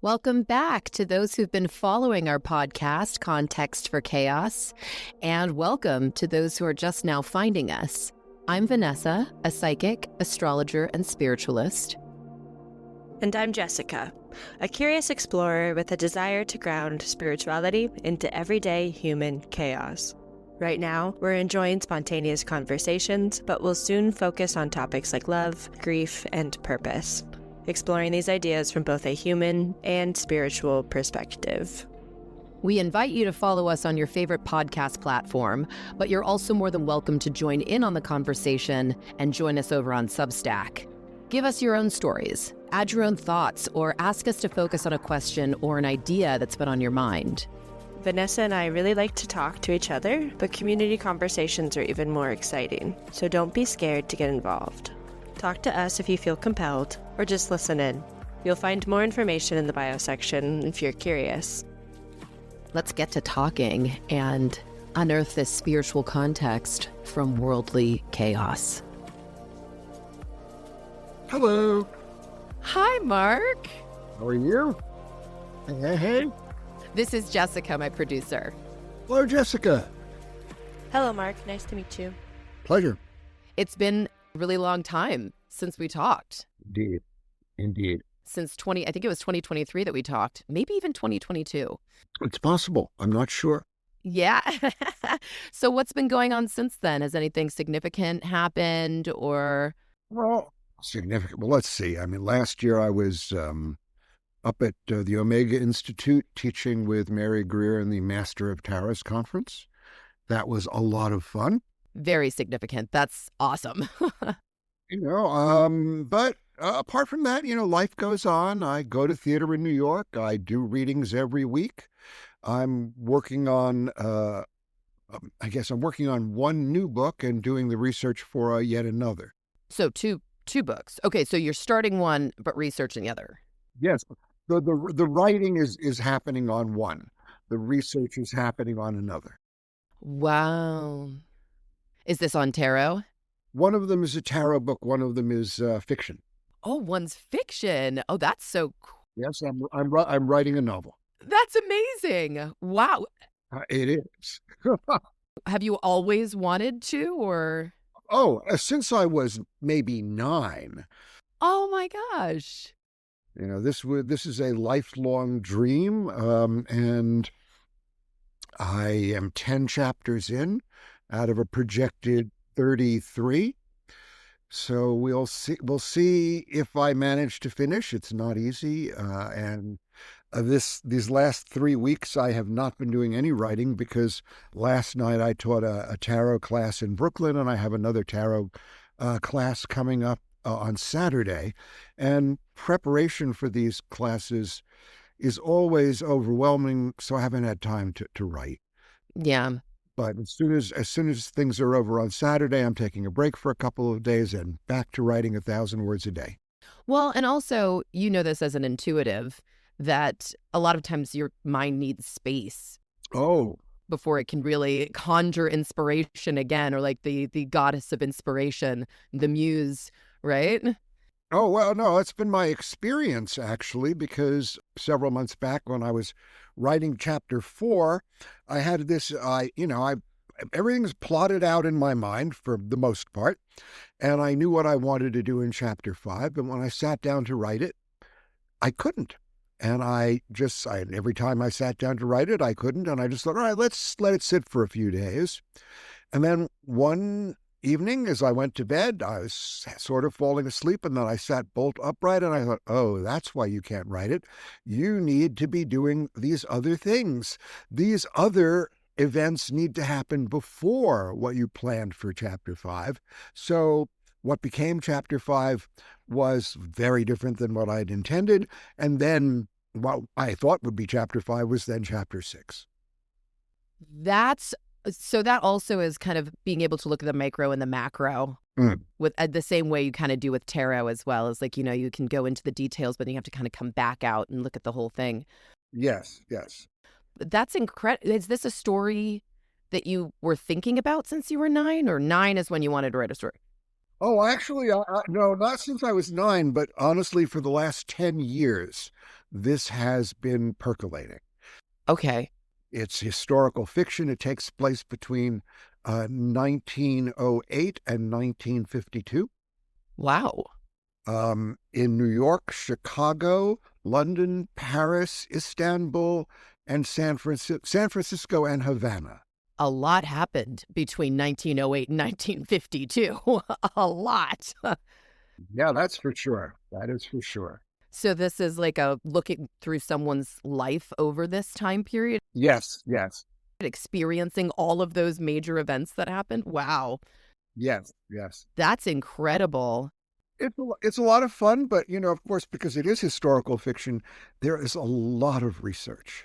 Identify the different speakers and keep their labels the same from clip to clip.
Speaker 1: Welcome back to those who've been following our podcast, Context for Chaos, and welcome to those who are just now finding us. I'm Vanessa, a psychic, astrologer, and spiritualist.
Speaker 2: And I'm Jessica, a curious explorer with a desire to ground spirituality into everyday human chaos. Right now, we're enjoying spontaneous conversations, but we'll soon focus on topics like love, grief, and purpose, exploring these ideas from both a human and spiritual perspective.
Speaker 1: We invite you to follow us on your favorite podcast platform, but you're also more than welcome to join in on the conversation and join us over on Substack. Give us your own stories, add your own thoughts, or ask us to focus on a question or an idea that's been on your mind.
Speaker 2: Vanessa and I really like to talk to each other, but community conversations are even more exciting, so don't be scared to get involved. Talk to us if you feel compelled, or just listen in. You'll find more information in the bio section if you're curious.
Speaker 1: Let's get to talking and unearth this spiritual context from worldly chaos.
Speaker 3: Hello.
Speaker 1: Hi, Mark.
Speaker 3: How are you? Hey.
Speaker 1: This is Jessica, my producer.
Speaker 3: Hello, Jessica.
Speaker 2: Hello, Mark. Nice to meet you.
Speaker 3: Pleasure.
Speaker 1: It's been a really long time since we talked.
Speaker 3: Indeed.
Speaker 1: Since I think it was 2023 that we talked, maybe even 2022.
Speaker 3: It's possible. I'm not sure.
Speaker 1: Yeah. So what's been going on since then? Has anything significant happened or?
Speaker 3: Well, significant. Well, let's see. I mean, last year I was up at the Omega Institute teaching with Mary Greer in the Master of Taros conference. That was a lot of fun.
Speaker 1: Very significant. That's awesome.
Speaker 3: But apart from that, life goes on. I go to theater in New York. I do readings every week. I'm working on, I'm working on one new book and doing the research for yet another.
Speaker 1: So two books. Okay, so you're starting one, but researching the other.
Speaker 3: Yes. The writing is happening on one. The research is happening on another.
Speaker 1: Wow. Is this on tarot?
Speaker 3: One of them is a tarot book. One of them is fiction.
Speaker 1: Oh, one's fiction. Oh, that's so cool.
Speaker 3: Yes, I'm writing a novel.
Speaker 1: That's amazing. Wow.
Speaker 3: It is.
Speaker 1: Have you always wanted to, or?
Speaker 3: Oh, since I was maybe 9.
Speaker 1: Oh my gosh.
Speaker 3: This is a lifelong dream, and I am 10 chapters in out of a projected 33. So we'll see if I manage to finish. It's not easy. These last 3 weeks, I have not been doing any writing because last night I taught a tarot class in Brooklyn, and I have another tarot class coming up on Saturday. And preparation for these classes is always overwhelming, so I haven't had time to write.
Speaker 1: Yeah.
Speaker 3: But as soon as things are over on Saturday, I'm taking a break for a couple of days and back to writing 1,000 words a day.
Speaker 1: Well, and also, this as an intuitive, that a lot of times your mind needs space.
Speaker 3: Oh.
Speaker 1: Before it can really conjure inspiration again, or like the goddess of inspiration, the muse, right?
Speaker 3: Oh, well, no, that's been my experience, actually, because several months back when I was writing chapter 4, I had this, everything's plotted out in my mind for the most part, and I knew what I wanted to do in chapter 5, but when I sat down to write it, I couldn't. And every time I sat down to write it, I couldn't, and I just thought, all right, let's let it sit for a few days. And then one evening, as I went to bed, I was sort of falling asleep, and then I sat bolt upright, and I thought, oh, that's why you can't write it. You need to be doing these other things. These other events need to happen before what you planned for chapter 5. So what became chapter 5 was very different than what I'd intended, and then what I thought would be chapter 5 was then chapter 6.
Speaker 1: So that also is kind of being able to look at the micro and the macro with the same way you kind of do with tarot as well. As like, you can go into the details, but you have to kind of come back out and look at the whole thing.
Speaker 3: Yes.
Speaker 1: That's incredible. Is this a story that you were thinking about since you were 9, or 9 is when you wanted to write a story?
Speaker 3: Oh, actually, no, not since I was 9, but honestly, for the last 10 years, this has been percolating.
Speaker 1: Okay.
Speaker 3: It's historical fiction. It takes place between 1908 and 1952.
Speaker 1: Wow.
Speaker 3: In New York, Chicago, London, Paris, Istanbul, and San Francisco and Havana.
Speaker 1: A lot happened between 1908 and 1952. A lot.
Speaker 3: Yeah, that's for sure. That is for sure.
Speaker 1: So this is like a looking through someone's life over this time period,
Speaker 3: Yes, yes,
Speaker 1: experiencing all of those major events that happened. Wow.
Speaker 3: yes, yes.
Speaker 1: That's incredible.
Speaker 3: It's a lot of fun, but, of course, because it is historical fiction, there is a lot of research.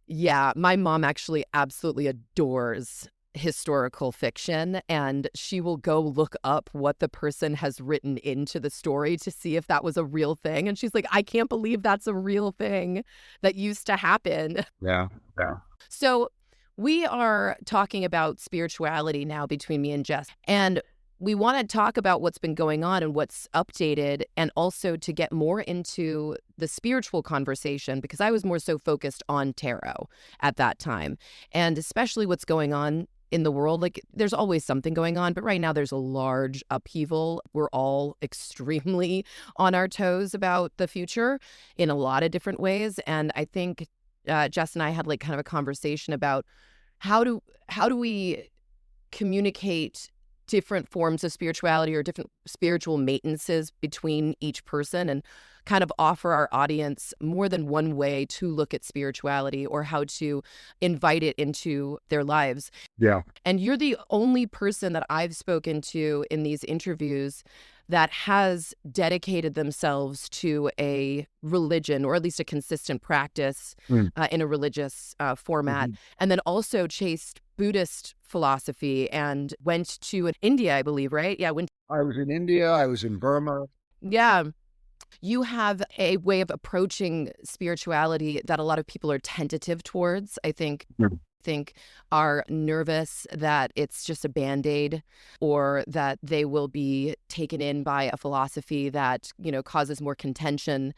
Speaker 1: Yeah, my mom actually absolutely adores historical fiction, and she will go look up what the person has written into the story to see if that was a real thing. And she's like, I can't believe that's a real thing that used to happen.
Speaker 3: Yeah, yeah.
Speaker 1: So we are talking about spirituality now between me and Jess, and we want to talk about what's been going on and what's updated, and also to get more into the spiritual conversation, because I was more so focused on tarot at that time, and especially what's going on in the world. Like, there's always something going on, but right now there's a large upheaval. We're all extremely on our toes about the future in a lot of different ways. And I think Jess and I had like kind of a conversation about how do we communicate different forms of spirituality or different spiritual maintenances between each person, and kind of offer our audience more than one way to look at spirituality or how to invite it into their lives.
Speaker 3: Yeah.
Speaker 1: And you're the only person that I've spoken to in these interviews that has dedicated themselves to a religion, or at least a consistent practice in a religious format, and then also chased Buddhist philosophy and went to India, I believe, right? Yeah,
Speaker 3: I was in India. I was in Burma.
Speaker 1: Yeah. You have a way of approaching spirituality that a lot of people are tentative towards. I think are nervous that it's just a Band-Aid, or that they will be taken in by a philosophy that, causes more contention.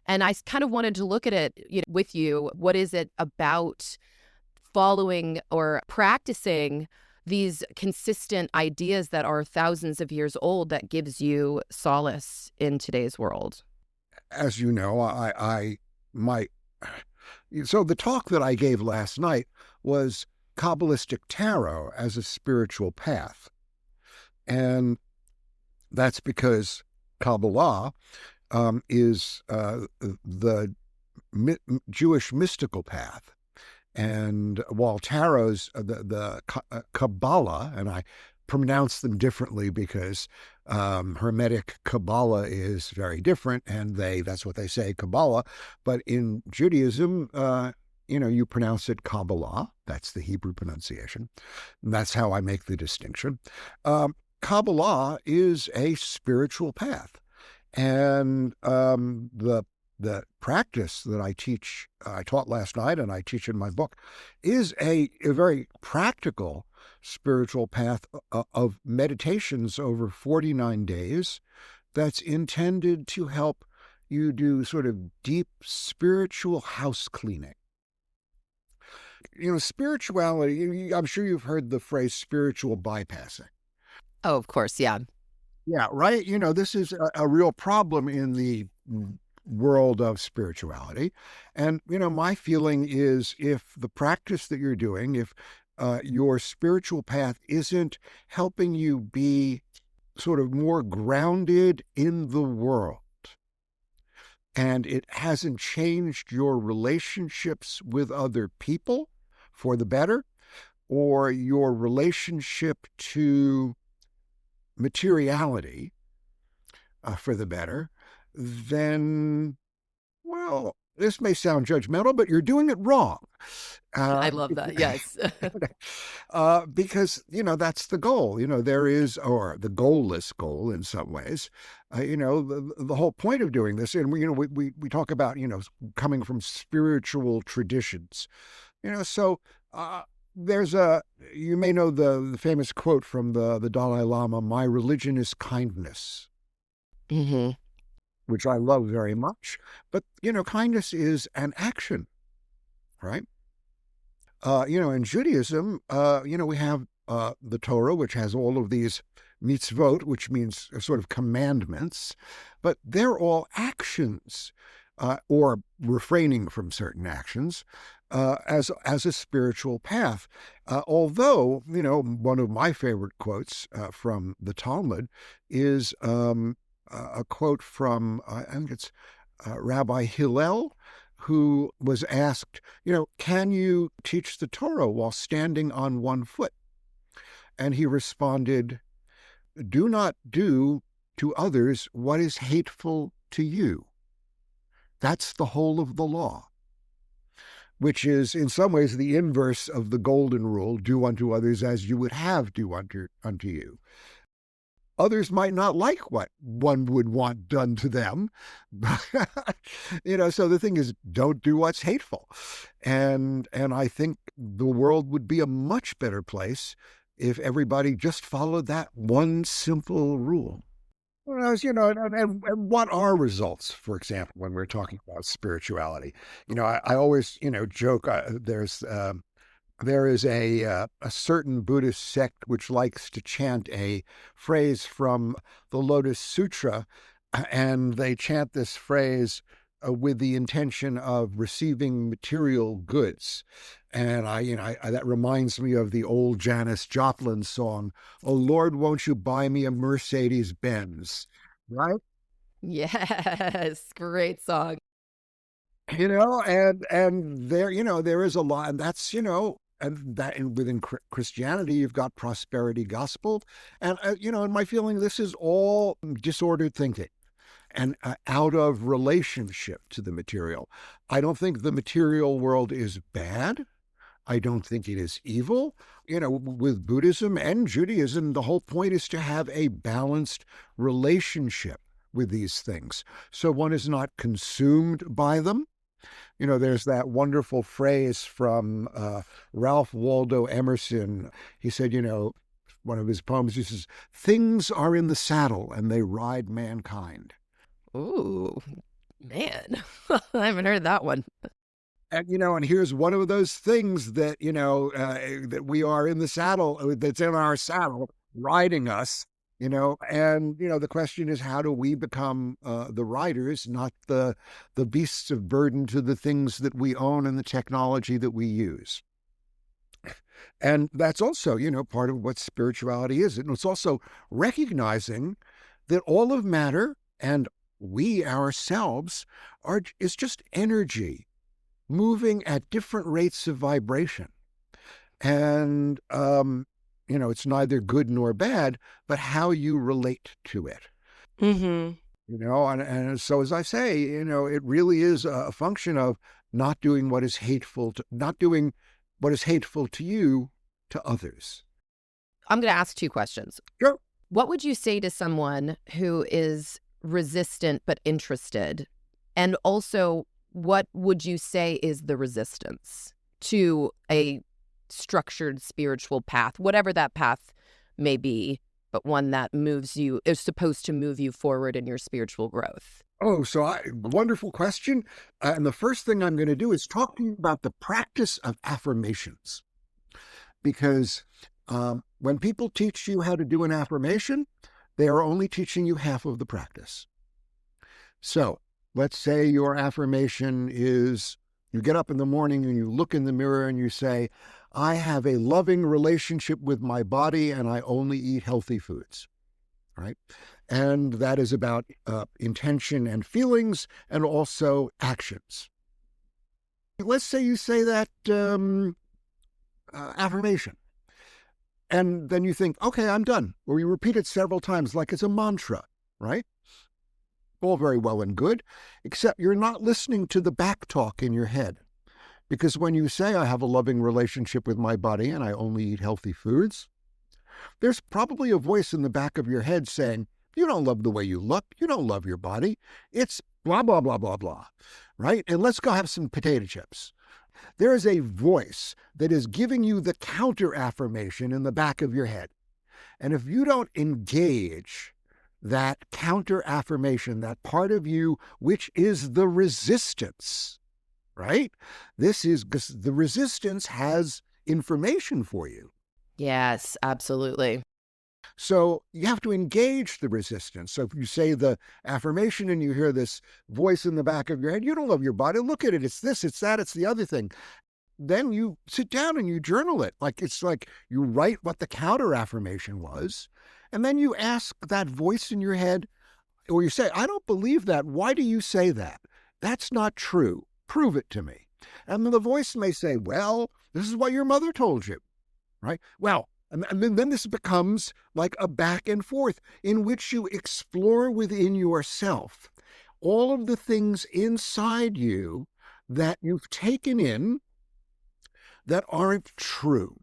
Speaker 1: And I kind of wanted to look at it with you. What is it about following or practicing these consistent ideas that are thousands of years old that gives you solace in today's world?
Speaker 3: As you know, so the talk that I gave last night was Kabbalistic tarot as a spiritual path. And that's because Kabbalah is the Jewish mystical path. And while tarot's the Kabbalah, and I pronounce them differently because Hermetic Kabbalah is very different, and that's what they say, Kabbalah. But in Judaism, you pronounce it Kabbalah. That's the Hebrew pronunciation. And that's how I make the distinction. Kabbalah is a spiritual path. And the practice that I taught last night, and I teach in my book, is a very practical spiritual path of meditations over 49 days that's intended to help you do sort of deep spiritual house cleaning. Spirituality, I'm sure you've heard the phrase spiritual bypassing.
Speaker 1: Oh, of course. Yeah.
Speaker 3: Yeah, right. This is a real problem in the world of spirituality. And, my feeling is, if the practice that you're doing, if your spiritual path isn't helping you be sort of more grounded in the world, and it hasn't changed your relationships with other people for the better, or your relationship to materiality for the better, then, well, this may sound judgmental, but you're doing it wrong.
Speaker 1: I love that. Yes.
Speaker 3: Because, that's the goal. There is, or the goalless goal in some ways, the whole point of doing this. And, we talk about, coming from spiritual traditions, so you may know the famous quote from the Dalai Lama, "My religion is kindness."
Speaker 1: Mm-hmm.
Speaker 3: which I love very much. But, kindness is an action, right? In Judaism, we have the Torah, which has all of these mitzvot, which means sort of commandments, but they're all actions, or refraining from certain actions, as a spiritual path. Although, one of my favorite quotes from the Talmud is a quote from, I think it's Rabbi Hillel, who was asked, can you teach the Torah while standing on one foot? And he responded, do not do to others what is hateful to you. That's the whole of the law, which is in some ways the inverse of the golden rule, do unto others as you would have do unto you. Others might not like what one would want done to them. So the thing is, don't do what's hateful. And I think the world would be a much better place if everybody just followed that one simple rule. And what are results, for example, when we're talking about spirituality? I always, joke, there is a certain Buddhist sect which likes to chant a phrase from the Lotus Sutra, and they chant this phrase with the intention of receiving material goods. And I that reminds me of the old Janis Joplin song, "Oh Lord, won't you buy me a Mercedes Benz?" Right?
Speaker 1: Yes, great song.
Speaker 3: And there is a lot, and that's, and that within Christianity, you've got prosperity gospel. And, in my feeling, this is all disordered thinking and out of relationship to the material. I don't think the material world is bad. I don't think it is evil. With Buddhism and Judaism, the whole point is to have a balanced relationship with these things, so one is not consumed by them. There's that wonderful phrase from Ralph Waldo Emerson. He said, one of his poems, he says, "Things are in the saddle and they ride mankind."
Speaker 1: Ooh, man, I haven't heard that one.
Speaker 3: And here's one of those things that, that we are in the saddle, that's in our saddle, riding us, and, the question is, how do we become the riders, not the beasts of burden to the things that we own and the technology that we use? And that's also, part of what spirituality is. And it's also recognizing that all of matter and we ourselves is just energy moving at different rates of vibration. And, it's neither good nor bad, but how you relate to it.
Speaker 2: Mm-hmm.
Speaker 3: And so as I say, it really is a function of not doing what is hateful to you, to others.
Speaker 1: I'm going to ask two questions.
Speaker 3: Sure.
Speaker 1: What would you say to someone who is resistant but interested? And also, what would you say is the resistance to a structured spiritual path, whatever that path may be, but one that is supposed to move you forward in your spiritual growth?
Speaker 3: Oh, wonderful question. And the first thing I'm going to do is talk to you about the practice of affirmations. Because when people teach you how to do an affirmation, they are only teaching you half of the practice. So let's say your affirmation is, you get up in the morning and you look in the mirror and you say, "I have a loving relationship with my body and I only eat healthy foods." Right? And that is about intention and feelings and also actions. Let's say you say that affirmation. And then you think, okay, I'm done. Or you repeat it several times like it's a mantra, right? All very well and good, except you're not listening to the back talk in your head. Because when you say, "I have a loving relationship with my body and I only eat healthy foods," there's probably a voice in the back of your head saying, "You don't love the way you look. You don't love your body. It's blah, blah, blah, blah, blah," right? And let's go have some potato chips. There is a voice that is giving you the counter affirmation in the back of your head. And if you don't engage that counter affirmation, that part of you which is the resistance, right? This is because the resistance has information for you.
Speaker 1: Yes, absolutely.
Speaker 3: So you have to engage the resistance. So if you say the affirmation and you hear this voice in the back of your head, you don't love your body. Look at it. It's this, it's that, it's the other thing. Then you sit down and you journal it. It's like you write what the counter affirmation was. And then you ask that voice in your head, or you say, I don't believe that. Why do you say that? That's not true. Prove it to me. And then the voice may say, well, this is what your mother told you, right? Well, and then this becomes like a back and forth in which you explore within yourself all of the things inside you that you've taken in that aren't true,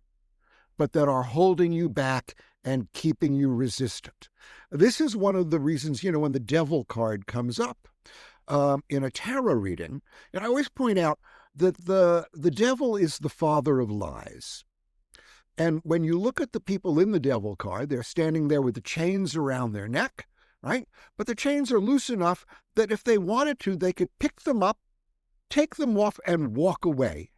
Speaker 3: but that are holding you back and keeping you resistant. This is one of the reasons, when the devil card comes up in a tarot reading, and I always point out that the devil is the father of lies. And when you look at the people in the devil card, they're standing there with the chains around their neck, right? But the chains are loose enough that if they wanted to, they could pick them up, take them off, and walk away.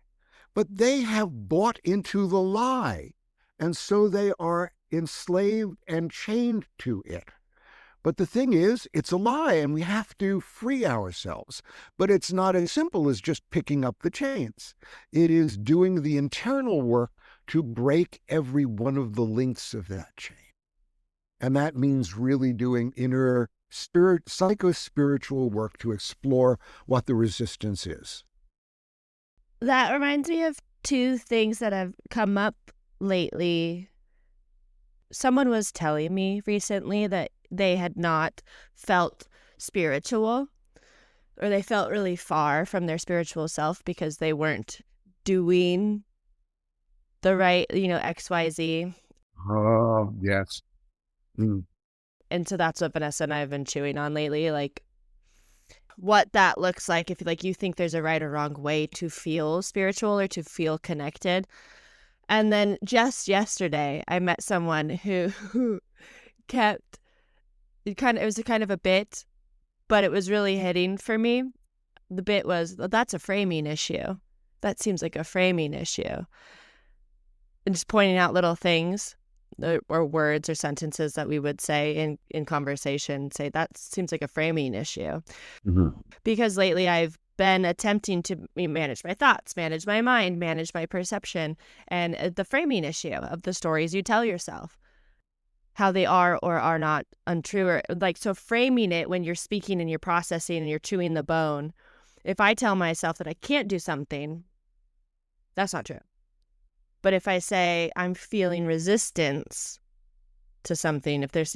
Speaker 3: But they have bought into the lie, and so they are enslaved and chained to it. But the thing is, it's a lie, and we have to free ourselves. But it's not as simple as just picking up the chains. It is doing the internal work to break every one of the links of that chain. And that means really doing inner psycho-spiritual work to explore what the resistance is.
Speaker 2: That reminds me of two things that have come up lately. Someone was telling me recently that they had not felt spiritual, or they felt really far from their spiritual self because they weren't doing the right, XYZ.
Speaker 3: Oh, yes. Mm.
Speaker 2: And so that's what Vanessa and I have been chewing on lately, like what that looks like if you think there's a right or wrong way to feel spiritual or to feel connected. And then just yesterday, I met someone who kept, it was kind of a bit, but it was really hitting for me. The bit was, well, that's a framing issue. That seems like a framing issue. And just pointing out little things or words or sentences that we would say in conversation, say that seems like a framing issue.
Speaker 3: Mm-hmm.
Speaker 2: Because lately I've been attempting to manage my thoughts, manage my mind, manage my perception, and the framing issue of the stories you tell yourself, how they are or are not untrue. Or so framing it when you're speaking and you're processing and you're chewing the bone. If I tell myself that I can't do something, that's not true. But if I say I'm feeling resistance to something, if there's,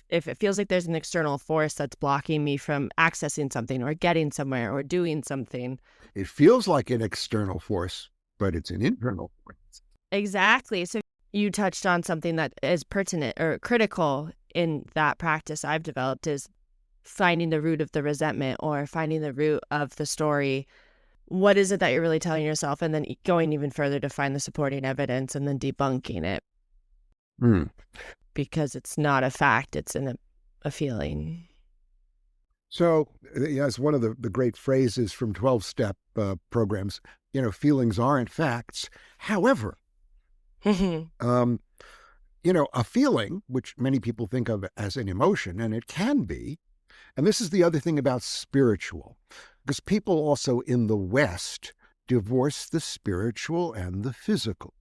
Speaker 2: if it feels like there's an external force that's blocking me from accessing something or getting somewhere or doing something.
Speaker 3: It feels like an external force, but it's an internal force.
Speaker 2: Exactly. So you touched on something that is pertinent or critical in that practice I've developed is finding the root of the resentment or finding the root of the story. What is it that you're really telling yourself? And then going even further to find the supporting evidence and then debunking it. Because it's not a fact, it's a feeling.
Speaker 3: So, as one of the great phrases from 12-step programs, feelings aren't facts. However, a feeling, which many people think of as an emotion, and it can be, and this is the other thing about spiritual, because people also in the West divorce the spiritual and the physical.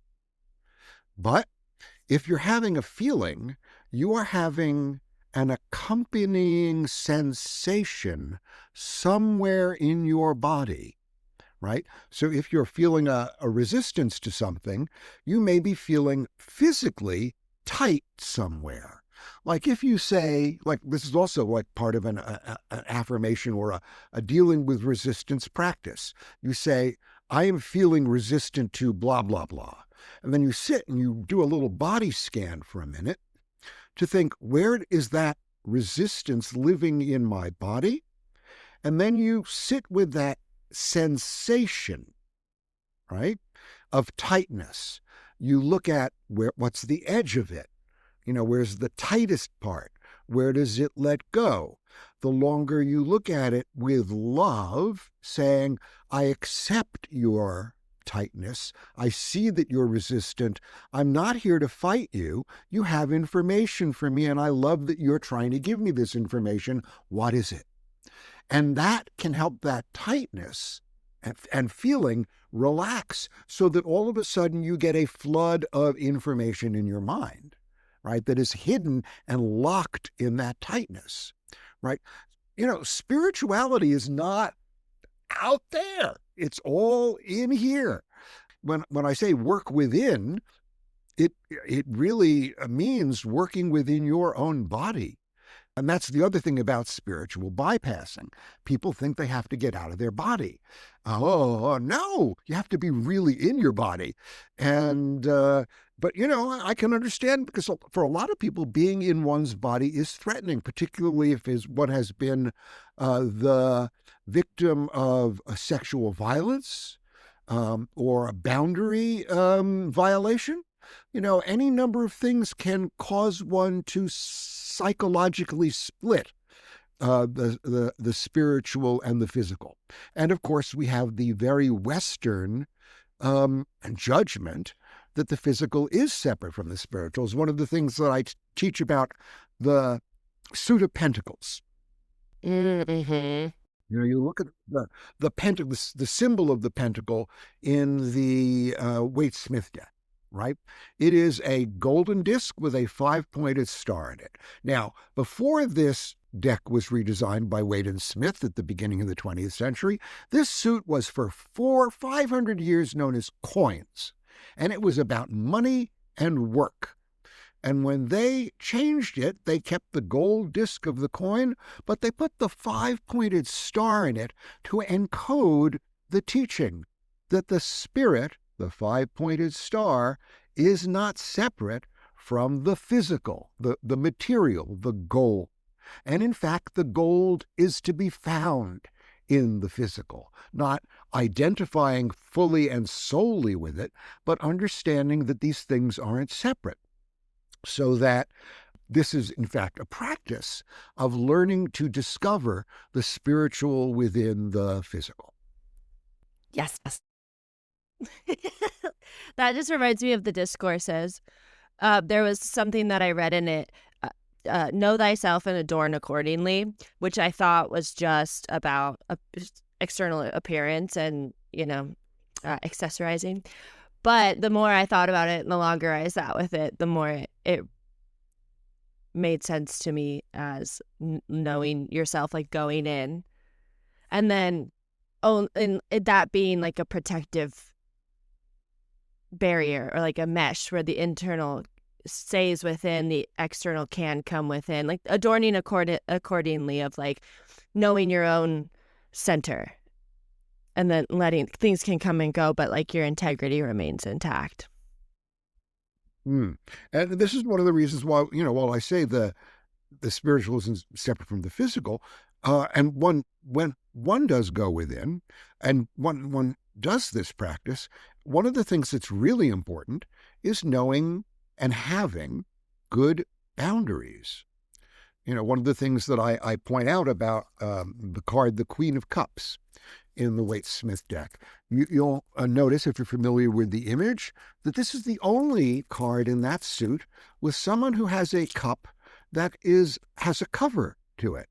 Speaker 3: But if you're having a feeling, you are having an accompanying sensation somewhere in your body, right? So if you're feeling a resistance to something, you may be feeling physically tight somewhere. Like if you say, this is also like part of an affirmation or a dealing with resistance practice. You say, I am feeling resistant to blah, blah, blah. And then you sit and you do a little body scan for a minute to think, where is that resistance living in my body? And then you sit with that sensation, right, of tightness. You look at what's the edge of it. Where's the tightest part? where does it let go? The longer you look at it with love, saying, I accept your tightness. I see that you're resistant. I'm not here to fight you. You have information for me, and I love that you're trying to give me this information. What is it? And that can help that tightness and feeling relax, so that all of a sudden you get a flood of information in your mind, right, that is hidden and locked in that tightness, right? Spirituality is not out there. It's all in here. When I say work within, it really means working within your own body. And that's the other thing about spiritual bypassing. People think they have to get out of their body. Oh, no, you have to be really in your body. And, but, I can understand, because for a lot of people, being in one's body is threatening, particularly if one has been the victim of a sexual violence or a boundary violation. Any number of things can cause one to psychologically split the spiritual and the physical. And of course, we have the very Western judgment that the physical is separate from the spiritual. It's one of the things that I teach about the Suit of Pentacles.
Speaker 2: Mm-hmm.
Speaker 3: You look at the symbol of the pentacle in the Waite-Smith deck, right? It is a golden disc with a 5-pointed star in it. Now, before this deck was redesigned by Waite and Smith at the beginning of the 20th century, this suit was for 500 years known as coins, and it was about money and work. And when they changed it, they kept the gold disc of the coin, but they put the 5-pointed star in it to encode the teaching that the spirit, the 5-pointed star, is not separate from the physical, the material, the gold. And in fact, the gold is to be found in the physical, not identifying fully and solely with it, but understanding that these things aren't separate. So that this is, in fact, a practice of learning to discover the spiritual within the physical.
Speaker 2: Yes. That just reminds me of the discourses. There was something that I read in it, know thyself and adorn accordingly, which I thought was just about external appearance and, accessorizing. But the more I thought about it and the longer I sat with it, the more it made sense to me as knowing yourself, like going in. And then and that being like a protective barrier or like a mesh where the internal stays within, the external can come within, like adorning accordingly of like knowing your own center. And then letting things can come and go, but like your integrity remains intact.
Speaker 3: And this is one of the reasons why, while I say the spiritual isn't separate from the physical, and when one does go within, and one does this practice, one of the things that's really important is knowing and having good boundaries. One of the things that I point out about the card, the Queen of Cups, in the Waite-Smith deck, you'll notice, if you're familiar with the image, that this is the only card in that suit with someone who has a cup that has a cover to it.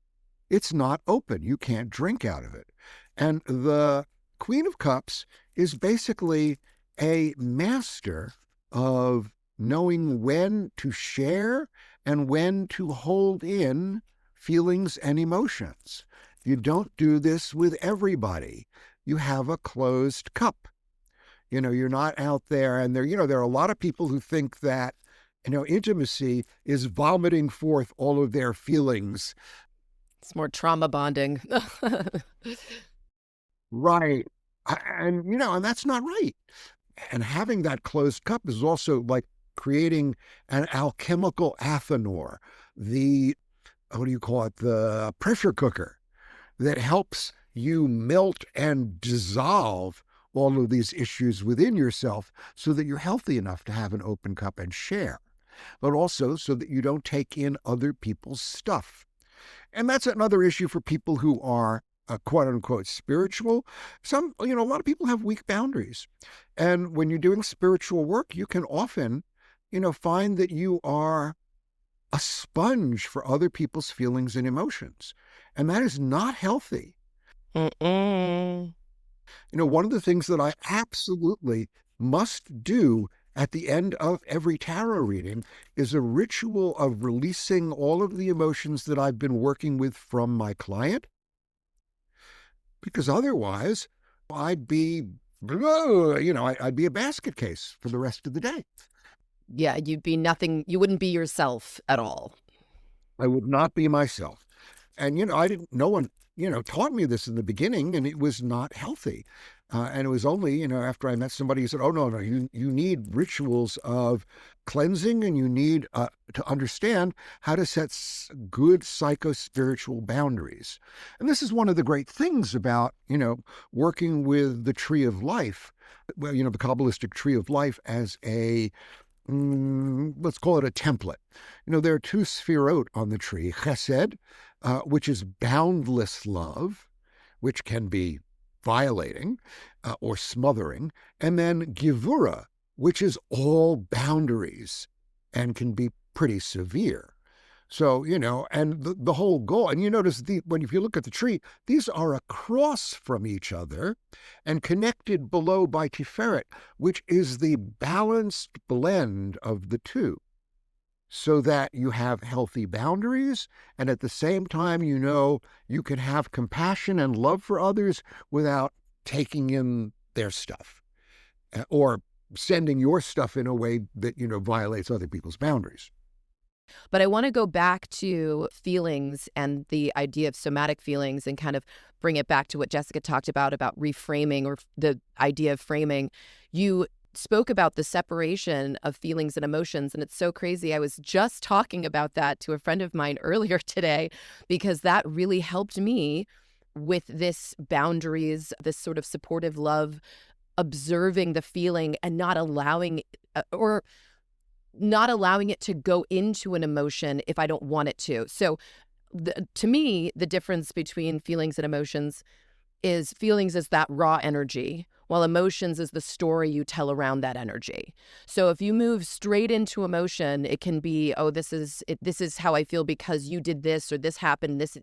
Speaker 3: It's not open. You can't drink out of it. And the Queen of Cups is basically a master of knowing when to share and when to hold in feelings and emotions. You don't do this with everybody. You have a closed cup. You're not out there, and there are a lot of people who think that, intimacy is vomiting forth all of their feelings.
Speaker 1: It's more trauma bonding.
Speaker 3: Right. And that's not right. And having that closed cup is also like creating an alchemical athanor, the pressure cooker that helps you melt and dissolve all of these issues within yourself so that you're healthy enough to have an open cup and share. but also so that you don't take in other people's stuff. And that's another issue for people who are quote unquote spiritual. A lot of people have weak boundaries. And when you're doing spiritual work, you can often, find that you are a sponge for other people's feelings and emotions. And that is not healthy.
Speaker 2: Mm-mm.
Speaker 3: One of the things that I absolutely must do at the end of every tarot reading is a ritual of releasing all of the emotions that I've been working with from my client. Because otherwise, I'd be a basket case for the rest of the day.
Speaker 1: Yeah, you'd be nothing. You wouldn't be yourself at all.
Speaker 3: I would not be myself. And, no one, taught me this in the beginning, and it was not healthy. And it was only, after I met somebody who said, oh, no, you need rituals of cleansing, and you need to understand how to set good psycho-spiritual boundaries. And this is one of the great things about, working with the tree of life, well, the Kabbalistic tree of life as let's call it a template. There are two sefirot on the tree, chesed, which is boundless love, which can be violating or smothering, and then gevura, which is all boundaries and can be pretty severe. So, and the whole goal, and you notice if you look at the tree, these are across from each other and connected below by Tiferet, which is the balanced blend of the two, so that you have healthy boundaries, and at the same time, you can have compassion and love for others without taking in their stuff or sending your stuff in a way that, violates other people's boundaries.
Speaker 1: But I want to go back to feelings and the idea of somatic feelings and kind of bring it back to what Jessica talked about reframing, or the idea of framing. You spoke about the separation of feelings and emotions, and it's so crazy. I was just talking about that to a friend of mine earlier today, because that really helped me with this boundaries, this sort of supportive love, observing the feeling and not allowing it to go into an emotion if I don't want it to. So to me, the difference between feelings and emotions is feelings is that raw energy, while emotions is the story you tell around that energy. So if you move straight into emotion, it can be, oh, this is how I feel because you did this, or this happened, this,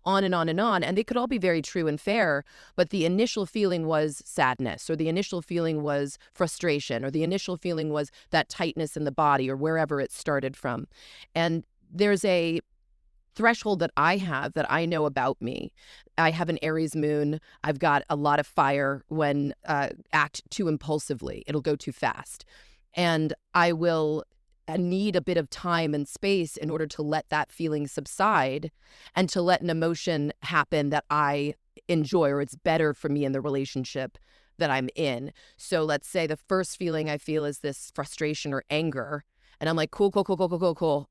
Speaker 1: on and on and on. And they could all be very true and fair, but the initial feeling was sadness, or the initial feeling was frustration, or the initial feeling was that tightness in the body, or wherever it started from. And there's a threshold that I have that I know about me. I have an Aries moon. I've got a lot of fire when act too impulsively. It'll go too fast. And I will need a bit of time and space in order to let that feeling subside and to let an emotion happen that I enjoy, or it's better for me in the relationship that I'm in. So let's say the first feeling I feel is this frustration or anger. And I'm like, cool.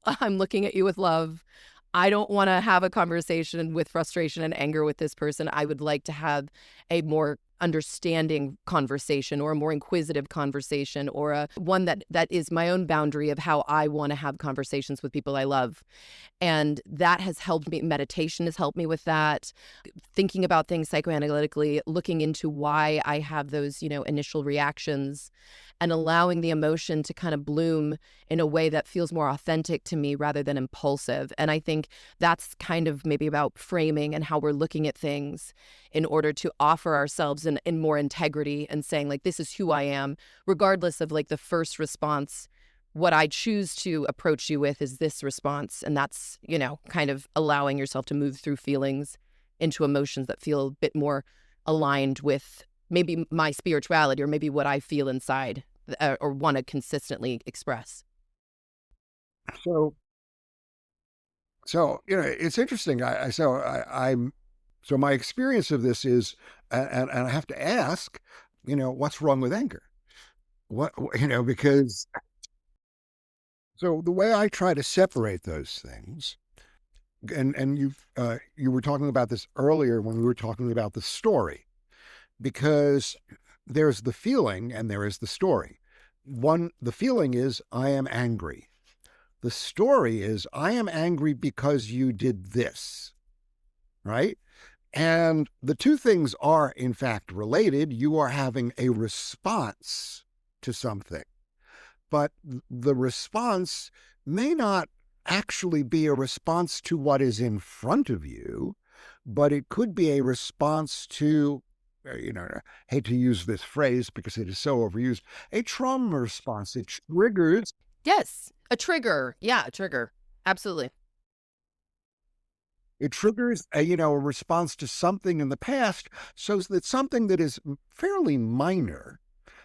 Speaker 1: I'm looking at you with love. I don't want to have a conversation with frustration and anger with this person. I would like to have a more understanding conversation, or a more inquisitive conversation, or one that is my own boundary of how I want to have conversations with people I love. And that has helped me. Meditation has helped me with that. Thinking about things psychoanalytically, looking into why I have those, initial reactions, and allowing the emotion to kind of bloom in a way that feels more authentic to me rather than impulsive. And I think that's kind of maybe about framing and how we're looking at things in order to offer ourselves in more integrity, and saying, like, this is who I am, regardless of like the first response. What I choose to approach you with is this response. And that's, kind of allowing yourself to move through feelings into emotions that feel a bit more aligned with maybe my spirituality, or maybe what I feel inside, or want to consistently express.
Speaker 3: So it's interesting. So my experience of this is, and I have to ask, what's wrong with anger? Because so the way I try to separate those things, and you were talking about this earlier when we were talking about the story, because there's the feeling and there is the story. The feeling is, I am angry. The story is, I am angry because you did this, right? And the two things are, in fact, related. You are having a response to something, but the response may not actually be a response to what is in front of you, but it could be a response to, I hate to use this phrase because it is so overused, a trauma response. It triggers.
Speaker 1: Yes, a trigger. Yeah, a trigger. Absolutely.
Speaker 3: It triggers a response to something in the past, so that something that is fairly minor,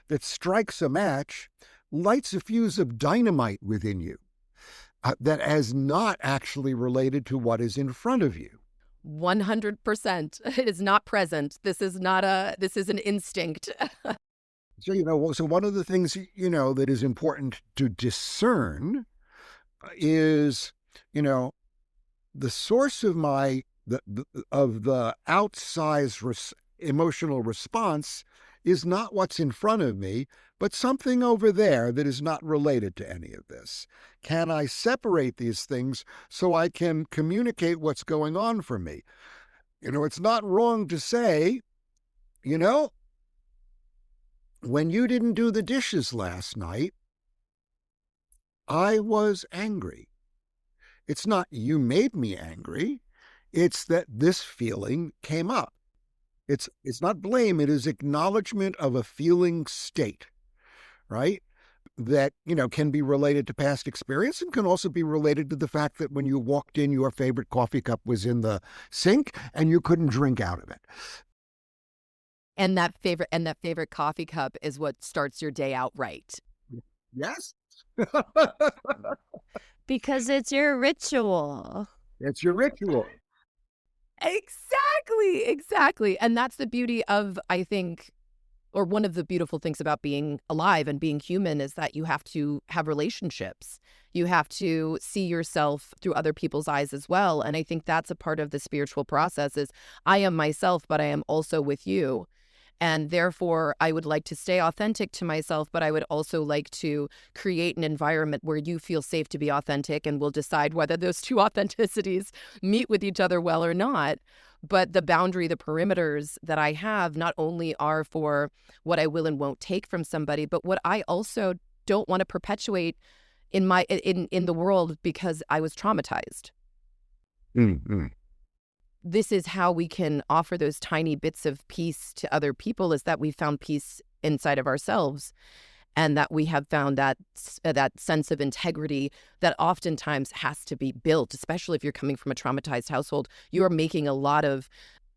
Speaker 3: that strikes a match, lights a fuse of dynamite within you that is not actually related to what is in front of you.
Speaker 1: 100%. It is not present. This is an instinct.
Speaker 3: So one of the things, that is important to discern is, the source of the outsized emotional response is not what's in front of me, but something over there that is not related to any of this. Can I separate these things so I can communicate what's going on for me? It's not wrong to say, when you didn't do the dishes last night, I was angry. It's not you made me angry. It's that this feeling came up. It's not blame. It is acknowledgement of a feeling state, right? That, can be related to past experience and can also be related to the fact that when you walked in, your favorite coffee cup was in the sink and you couldn't drink out of it.
Speaker 1: And that favorite coffee cup is what starts your day out right.
Speaker 3: Yes.
Speaker 2: Because it's your ritual.
Speaker 3: It's your ritual.
Speaker 1: Exactly. And that's the beauty of, I think, or one of the beautiful things about being alive and being human is that you have to have relationships. You have to see yourself through other people's eyes as well. And I think that's a part of the spiritual process is I am myself, but I am also with you. And therefore, I would like to stay authentic to myself, but I would also like to create an environment where you feel safe to be authentic, and we'll decide whether those two authenticities meet with each other well or not. But the boundary, the perimeters that I have not only are for what I will and won't take from somebody, but what I also don't want to perpetuate in the world because I was traumatized.
Speaker 3: Mm-hmm.
Speaker 1: This is how we can offer those tiny bits of peace to other people, is that we found peace inside of ourselves and that we have found that sense of integrity that oftentimes has to be built, especially if you're coming from a traumatized household. You are making a lot of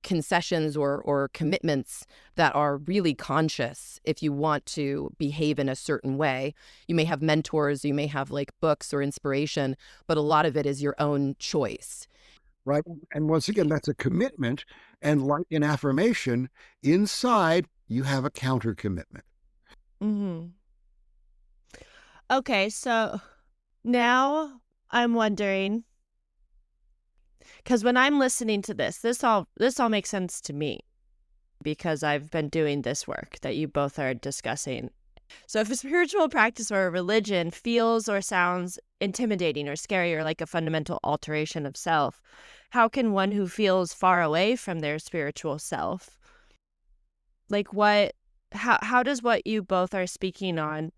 Speaker 1: concessions or commitments that are really conscious if you want to behave in a certain way. You may have mentors, you may have like books or inspiration, but a lot of it is your own choice.
Speaker 3: Right. And once again, that's a commitment. And like in affirmation, inside you have a counter commitment.
Speaker 2: Mm-hmm. Okay, so now I'm wondering, because when I'm listening to this all makes sense to me because I've been doing this work that you both are discussing. So if a spiritual practice or a religion feels or sounds intimidating or scary or like a fundamental alteration of self, how can one who feels far away from their spiritual self, how does what you both are speaking on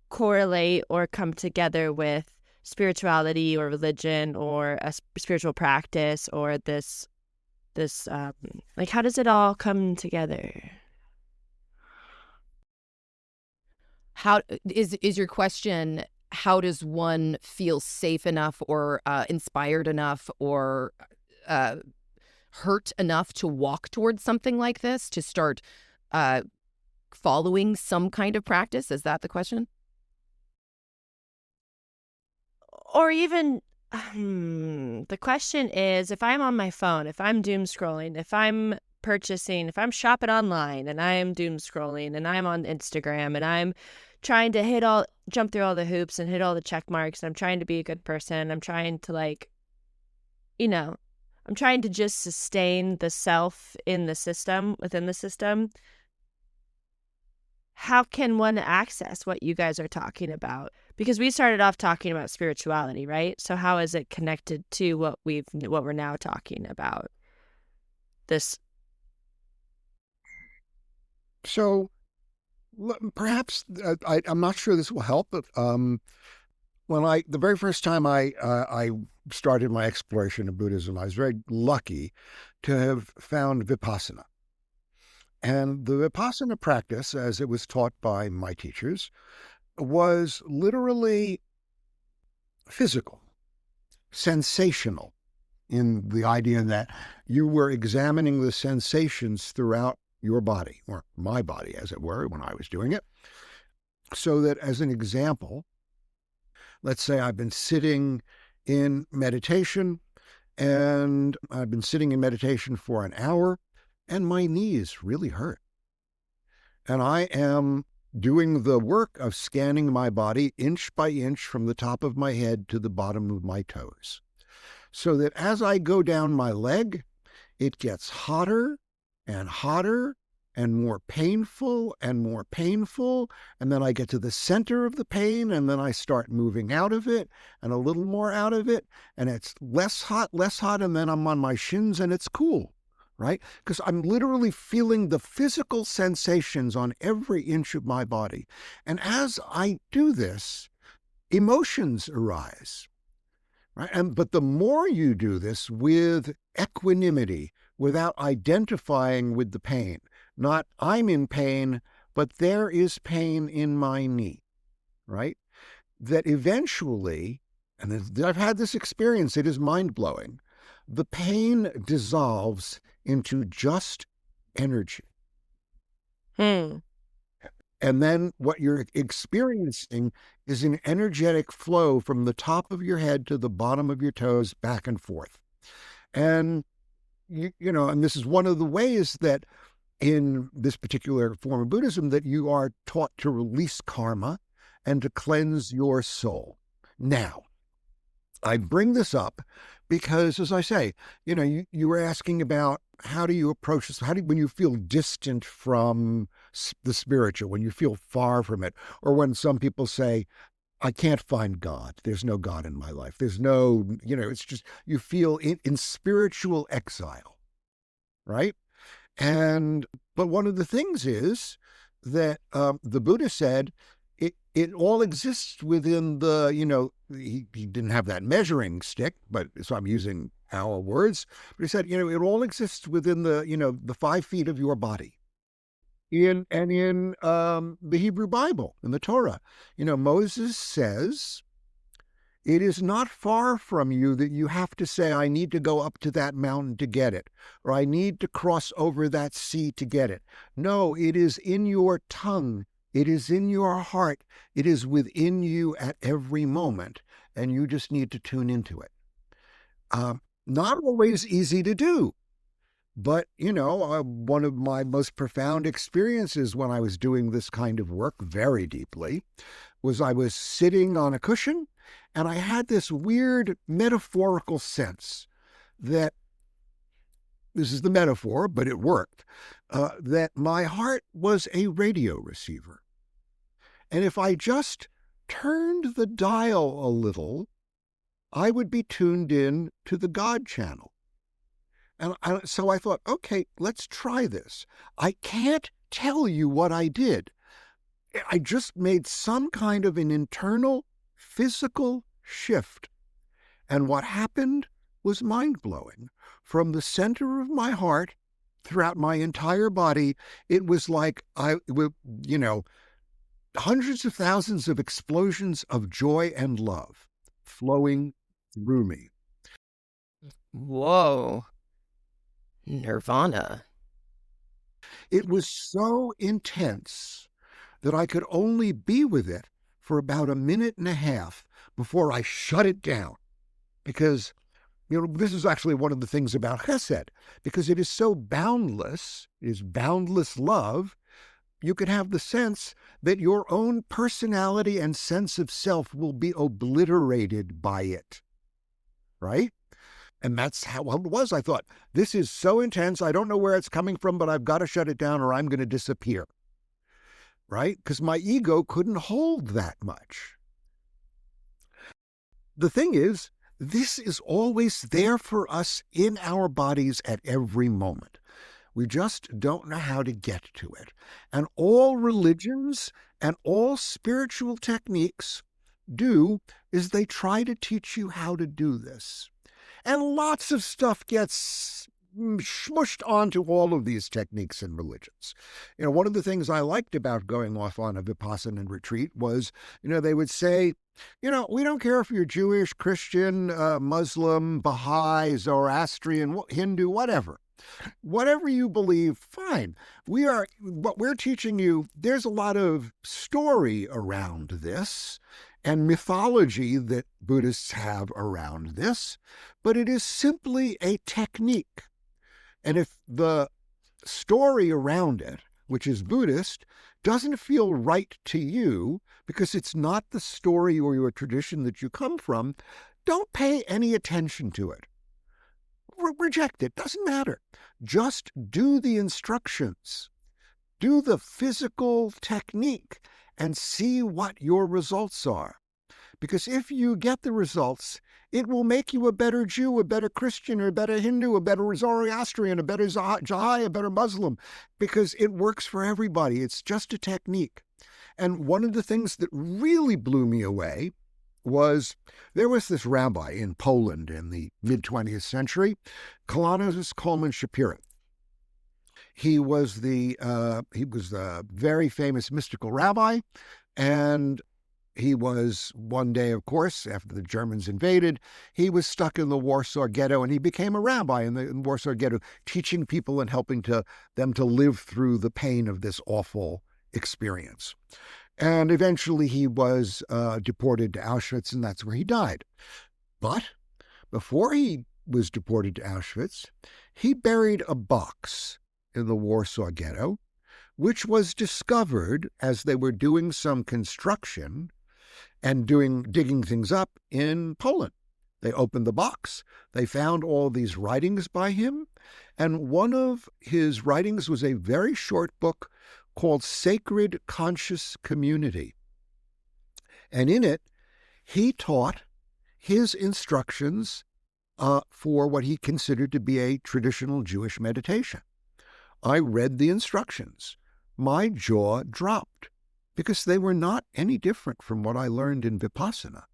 Speaker 2: correlate or come together with spirituality or religion or a spiritual practice or this how does it all come together?
Speaker 1: How is your question, how does one feel safe enough or inspired enough or hurt enough to walk towards something like this, to start following some kind of practice? Is that the question?
Speaker 2: Or even the question is, if I'm on my phone, if I'm doom scrolling, if I'm shopping online and I'm doom scrolling and I'm on Instagram and I'm trying to jump through all the hoops and hit all the check marks, and I'm trying to be a good person, I'm trying to I'm trying to just sustain the self in the system, within the system. how can one access what you guys are talking about? Because we started off talking about spirituality, right? So how is it connected to what we're now talking about? This.
Speaker 3: So perhaps I'm not sure this will help, but the very first time I started my exploration of Buddhism, I was very lucky to have found Vipassana. And the Vipassana practice, as it was taught by my teachers, was literally physical, sensational, in the idea that you were examining the sensations throughout your body, or my body, as it were, when I was doing it. So that, as an example, let's say I've been sitting in meditation, and I've been sitting in meditation for an hour, and my knees really hurt. And I am doing the work of scanning my body inch by inch from the top of my head to the bottom of my toes. So that as I go down my leg, it gets hotter and hotter and more painful and more painful. And then I get to the center of the pain, and then I start moving out of it and a little more out of it. And it's less hot, and then I'm on my shins and it's cool, right? Because I'm literally feeling the physical sensations on every inch of my body. And as I do this, emotions arise. Right? But the more you do this with equanimity, without identifying with the pain, not I'm in pain, but there is pain in my knee, right? That eventually, and I've had this experience, it is mind-blowing, the pain dissolves into just energy. And then what you're experiencing is an energetic flow from the top of your head to the bottom of your toes, back and forth. And, and this is one of the ways that in this particular form of Buddhism that you are taught to release karma and to cleanse your soul. Now, I bring this up because, as I say, you were asking about how do you approach this? When you feel distant from the spiritual, when you feel far from it, or when some people say, I can't find God. There's no God in my life. There's no, it's just, you feel in spiritual exile, right? But one of the things is that the Buddha said, it all exists within the, he didn't have that measuring stick, but so I'm using our words. But he said, it all exists within the, the 5 feet of your body. In the Hebrew Bible, in the Torah, Moses says, it is not far from you that you have to say, I need to go up to that mountain to get it, or I need to cross over that sea to get it. No, it is in your tongue. It is in your heart. It is within you at every moment, and you just need to tune into it. Not always easy to do, but, one of my most profound experiences when I was doing this kind of work very deeply was I was sitting on a cushion, and I had this weird metaphorical sense that, this is the metaphor, but it worked, that my heart was a radio receiver. And if I just turned the dial a little, I would be tuned in to the God channel. And so I thought, okay, let's try this. I can't tell you what I did. I just made some kind of an internal physical shift. And what happened was mind-blowing. From the center of my heart, throughout my entire body, it was like hundreds of thousands of explosions of joy and love flowing through me.
Speaker 1: Whoa. Nirvana.
Speaker 3: It was so intense that I could only be with it for about a minute and a half before I shut it down. Because, this is actually one of the things about Chesed, because it is so boundless, it is boundless love, you could have the sense that your own personality and sense of self will be obliterated by it, right? And that's how it was. I thought, this is so intense, I don't know where it's coming from, but I've got to shut it down or I'm going to disappear. right? Because my ego couldn't hold that much. The thing is, this is always there for us in our bodies at every moment. We just don't know how to get to it. And all religions and all spiritual techniques do is they try to teach you how to do this. And lots of stuff gets smushed onto all of these techniques and religions. One of the things I liked about going off on a Vipassana retreat was, they would say, we don't care if you're Jewish, Christian, Muslim, Baha'i, Zoroastrian, Hindu, whatever. Whatever you believe, fine. What we're teaching you, there's a lot of story around this and mythology that Buddhists have around this, but it is simply a technique. And if the story around it, which is Buddhist, doesn't feel right to you because it's not the story or your tradition that you come from, don't pay any attention to it. Reject it. Doesn't matter. Just do the instructions. Do the physical technique and see what your results are. Because if you get the results, it will make you a better Jew, a better Christian, a better Hindu, a better Zoroastrian, a better Baha'i, a better Muslim, because it works for everybody. It's just a technique. And one of the things that really blew me away was there was this rabbi in Poland in the mid-20th century, Kalonus Coleman Shapira. He was the very famous mystical rabbi, and he was one day, of course, after the Germans invaded, he was stuck in the Warsaw Ghetto, and he became a rabbi in the Warsaw Ghetto, teaching people and helping them to live through the pain of this awful experience. And eventually he was deported to Auschwitz, and that's where he died. But before he was deported to Auschwitz, he buried a box in the Warsaw Ghetto, which was discovered as they were doing some construction and digging things up in Poland. They opened the box. They found all these writings by him, and one of his writings was a very short book called Sacred Conscious Community. And in it, he taught his instructions for what he considered to be a traditional Jewish meditation. I read the instructions. My jaw dropped because they were not any different from what I learned in Vipassana.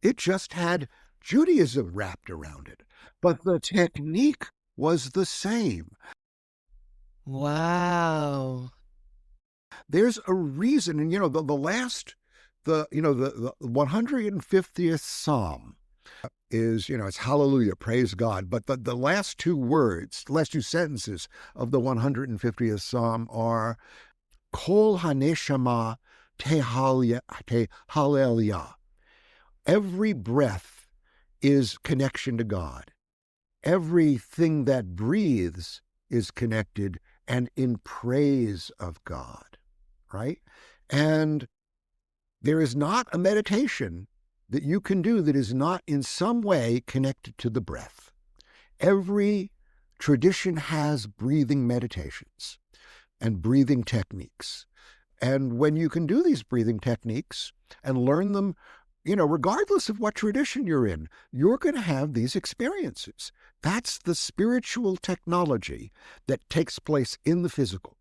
Speaker 3: It just had Judaism wrapped around it, but the technique was the same.
Speaker 2: Wow.
Speaker 3: There's a reason, and the 150th Psalm is, it's hallelujah, praise God. But the last two sentences of the 150th Psalm are Kol haneshama tehalleliyah. Every breath is connection to God. Everything that breathes is connected and in praise of God. Right? And there is not a meditation that you can do that is not in some way connected to the breath. Every tradition has breathing meditations and breathing techniques. And when you can do these breathing techniques and learn them, regardless of what tradition you're in, you're going to have these experiences. That's the spiritual technology that takes place in the physical.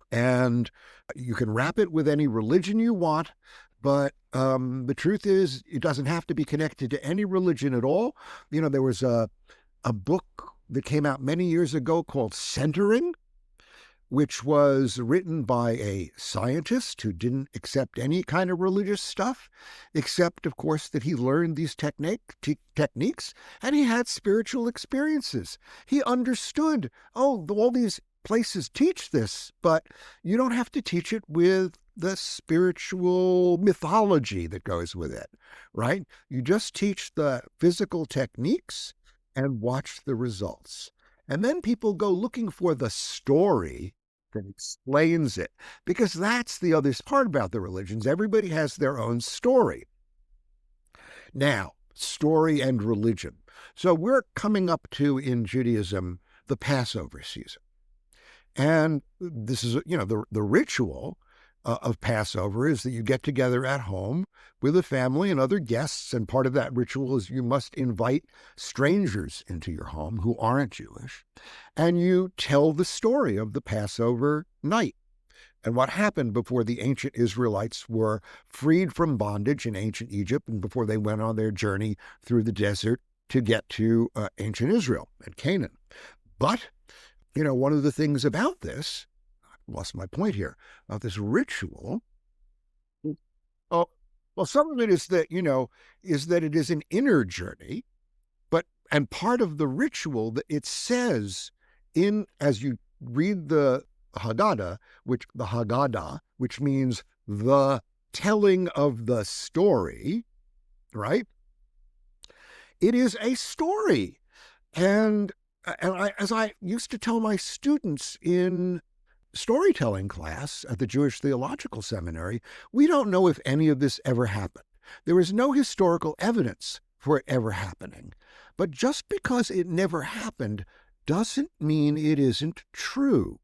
Speaker 3: And you can wrap it with any religion you want, but the truth is it doesn't have to be connected to any religion at all. There was a book that came out many years ago called Centering, which was written by a scientist who didn't accept any kind of religious stuff, except, of course, that he learned these techniques and he had spiritual experiences. He understood, all these places teach this, but you don't have to teach it with the spiritual mythology that goes with it, right? You just teach the physical techniques and watch the results. And then people go looking for the story that explains it, because that's the other part about the religions. Everybody has their own story. Now, story and religion. So we're coming up to, in Judaism, the Passover season. And this is, the ritual of Passover is that you get together at home with a family and other guests, and part of that ritual is you must invite strangers into your home who aren't Jewish, and you tell the story of the Passover night and what happened before the ancient Israelites were freed from bondage in ancient Egypt and before they went on their journey through the desert to get to ancient Israel and Canaan. But, one of the things about this, I lost my point here, about this ritual, well, some of it is that, is that it is an inner journey, and part of the ritual that it says as you read the Haggadah, which means the telling of the story, right? It is a story. And as I used to tell my students in storytelling class at the Jewish Theological Seminary, we don't know if any of this ever happened. There is no historical evidence for it ever happening. But just because it never happened doesn't mean it isn't true.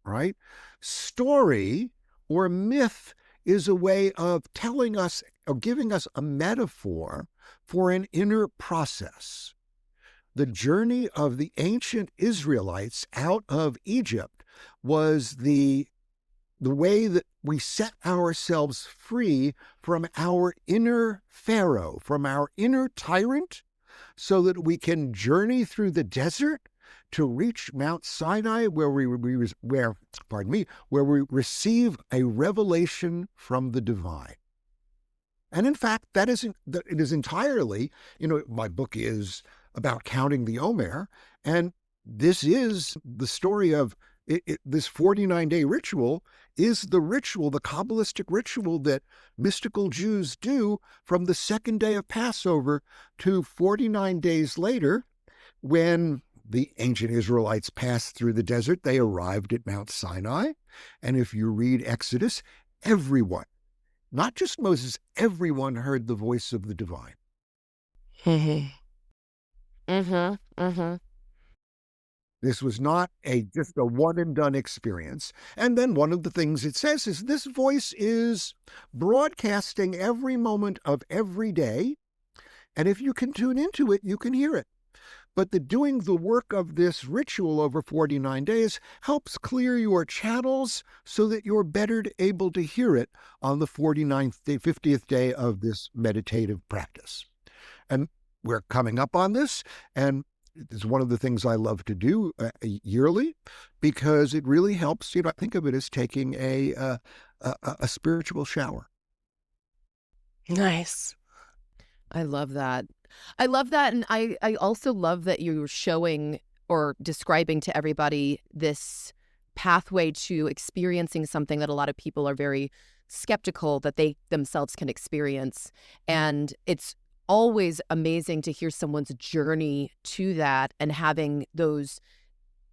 Speaker 3: Right? Story or myth is a way of telling us or giving us a metaphor for an inner process. The journey of the ancient Israelites out of Egypt was the way that we set ourselves free from our inner Pharaoh, from our inner tyrant, so that we can journey through the desert to reach Mount Sinai, where we receive a revelation from the divine. And in fact, it is entirely, my book is about counting the Omer, and this is the story of this 49-day ritual is the Kabbalistic ritual that mystical Jews do from the second day of Passover to 49 days later, when the ancient Israelites passed through the desert. They arrived at Mount Sinai. And if you read Exodus, everyone, not just Moses, everyone heard the voice of the divine. This was not just a one and done experience. And then one of the things it says is this voice is broadcasting every moment of every day. And if you can tune into it, you can hear it. But doing the work of this ritual over 49 days helps clear your channels so that you're better able to hear it on the 49th day, 50th day of this meditative practice. And we're coming up on this, and it's one of the things I love to do yearly, because it really helps. I think of it as taking a spiritual shower.
Speaker 2: Nice.
Speaker 1: I love that. And I also love that you're showing or describing to everybody this pathway to experiencing something that a lot of people are very skeptical that they themselves can experience. And it's always amazing to hear someone's journey to that and having those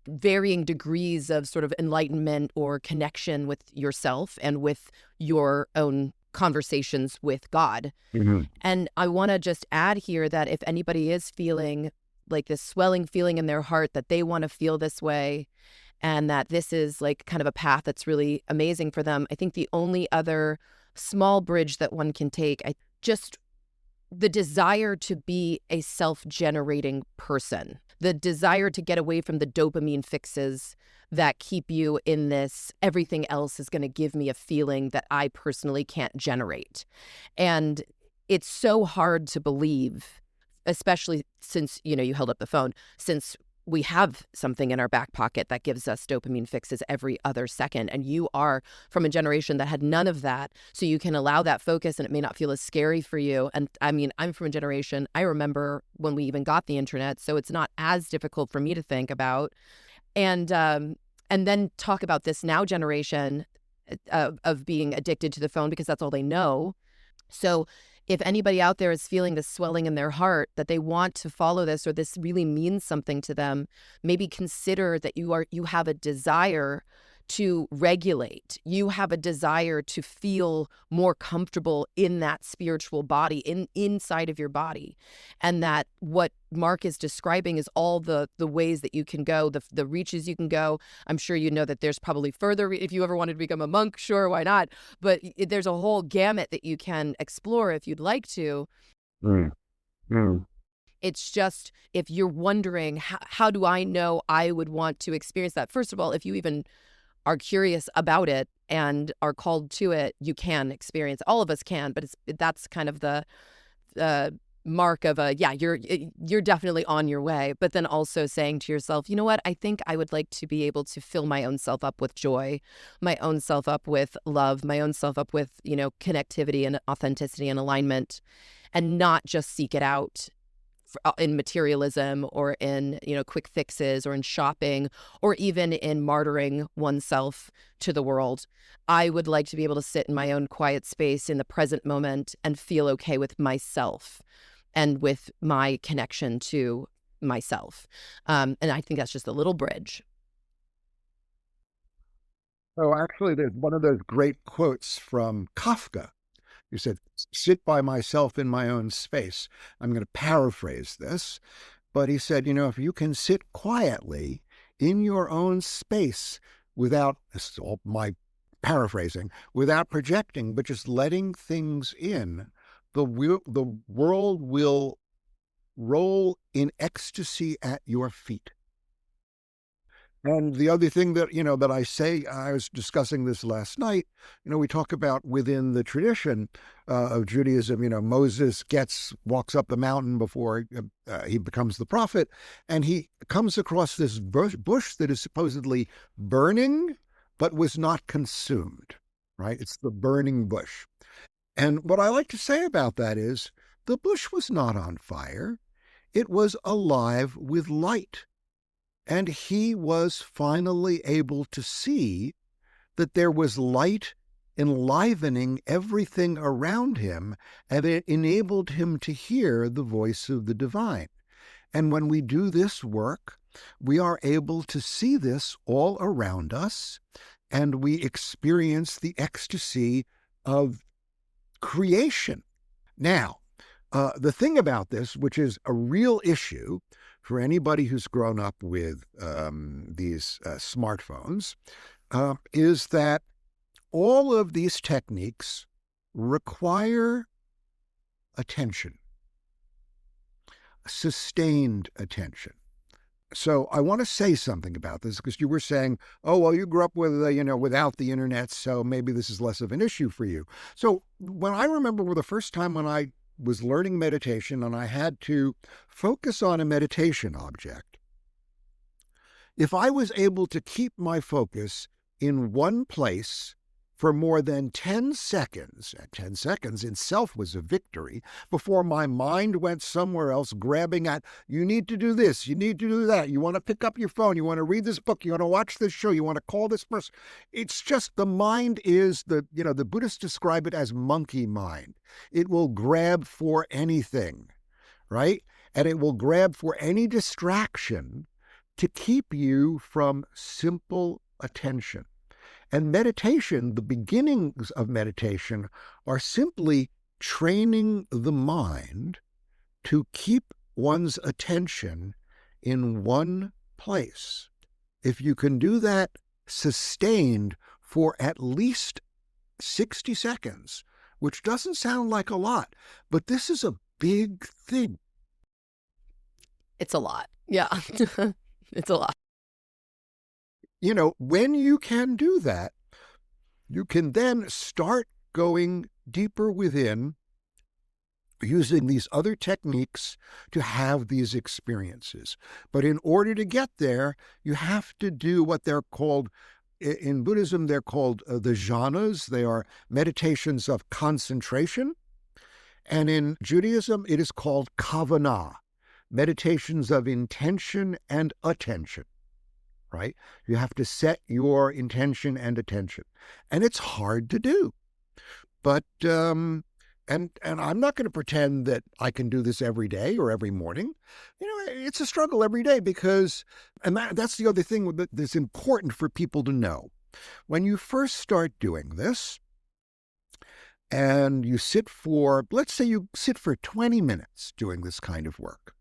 Speaker 1: varying degrees of sort of enlightenment or connection with yourself and with your own conversations with God.
Speaker 3: Mm-hmm.
Speaker 1: And I want to just add here that if anybody is feeling like this swelling feeling in their heart that they want to feel this way and that this is like kind of a path that's really amazing for them, I think the only other small bridge that one can take, the desire to be a self-generating person, the desire to get away from the dopamine fixes that keep you in this, everything else is going to give me a feeling that I personally can't generate. And it's so hard to believe, especially since, you held up the phone, since we have something in our back pocket that gives us dopamine fixes every other second. And you are from a generation that had none of that. So you can allow that focus and it may not feel as scary for you. And I mean, I'm from a generation, I remember when we even got the internet, so it's not as difficult for me to think about. And then talk about this now generation of being addicted to the phone because that's all they know. So if anybody out there is feeling this swelling in their heart that they want to follow this or this really means something to them, maybe consider that you have a desire to regulate. You have a desire to feel more comfortable in that spiritual body, inside of your body. And that what Mark is describing is all the ways that you can go, the reaches you can go. I'm sure you know that there's probably further, if you ever wanted to become a monk, sure, why not? But there's a whole gamut that you can explore if you'd like to.
Speaker 3: Mm. Mm.
Speaker 1: It's just, if you're wondering, how do I know I would want to experience that? First of all, if you even are curious about it and are called to it, you can experience. All of us can, but that's kind of the mark of you're definitely on your way. But then also saying to yourself, you know what? I think I would like to be able to fill my own self up with joy, my own self up with love, my own self up with, connectivity and authenticity and alignment, and not just seek it out in materialism or in, quick fixes or in shopping or even in martyring oneself to the world. I would like to be able to sit in my own quiet space in the present moment and feel okay with myself and with my connection to myself. And I think that's just a little bridge.
Speaker 3: Oh, actually, there's one of those great quotes from Kafka. He said, sit by myself in my own space. I'm going to paraphrase this, but he said, if you can sit quietly in your own space without, this is all my paraphrasing, without projecting, but just letting things in, the world will roll in ecstasy at your feet. And the other thing that, that I say, I was discussing this last night, we talk about within the tradition of Judaism, Moses walks up the mountain before he becomes the prophet, and he comes across this bush that is supposedly burning, but was not consumed, right? It's the burning bush. And what I like to say about that is the bush was not on fire. It was alive with light. And he was finally able to see that there was light enlivening everything around him, and it enabled him to hear the voice of the divine. And when we do this work, we are able to see this all around us, and we experience the ecstasy of creation. Now, the thing about this, which is a real issue for anybody who's grown up with these smartphones, is that all of these techniques require attention, sustained attention. So I want to say something about this, because you were saying, oh, well, you grew up with, without the internet, so maybe this is less of an issue for you. So when I remember the first time when I was learning meditation and I had to focus on a meditation object, if I was able to keep my focus in one place for more than 10 seconds, and 10 seconds itself was a victory, before my mind went somewhere else grabbing at, you need to do this, you need to do that, you want to pick up your phone, you want to read this book, you want to watch this show, you want to call this person. It's just the mind is the Buddhists describe it as monkey mind. It will grab for anything, right? And it will grab for any distraction to keep you from simple attention. And meditation, the beginnings of meditation, are simply training the mind to keep one's attention in one place. If you can do that sustained for at least 60 seconds, which doesn't sound like a lot, but this is a big thing.
Speaker 1: It's a lot. Yeah, it's a lot.
Speaker 3: When you can do that, you can then start going deeper within, using these other techniques to have these experiences. But in order to get there, you have to do what they're called, in Buddhism, they're called the jhanas. They are meditations of concentration. And in Judaism, it is called kavana, meditations of intention and attention. Right? You have to set your intention and attention. And it's hard to do. But, and I'm not going to pretend that I can do this every day or every morning. It's a struggle every day because, and that's the other thing that's important for people to know. When you first start doing this and you sit for, let's say you sit for 20 minutes doing this kind of work,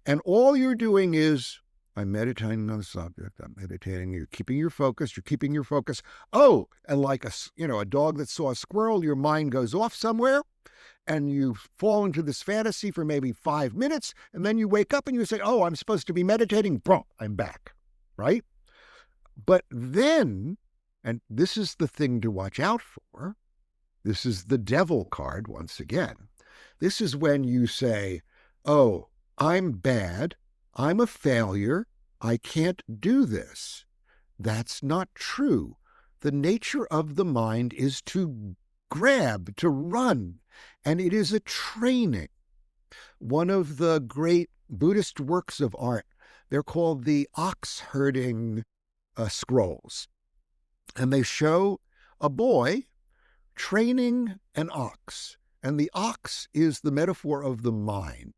Speaker 3: and all you're doing is, I'm meditating on the subject, I'm meditating, you're keeping your focus, Oh, and like a dog that saw a squirrel, your mind goes off somewhere and you fall into this fantasy for maybe 5 minutes, and then you wake up and you say, oh, I'm supposed to be meditating, boom, I'm back, right? But then, and this is the thing to watch out for, this is the devil card once again. This is when you say, oh, I'm bad, I'm a failure, I can't do this. That's not true. The nature of the mind is to grab, to run, and it is a training. One of the great Buddhist works of art, they're called the ox herding scrolls. And they show a boy training an ox. And the ox is the metaphor of the mind.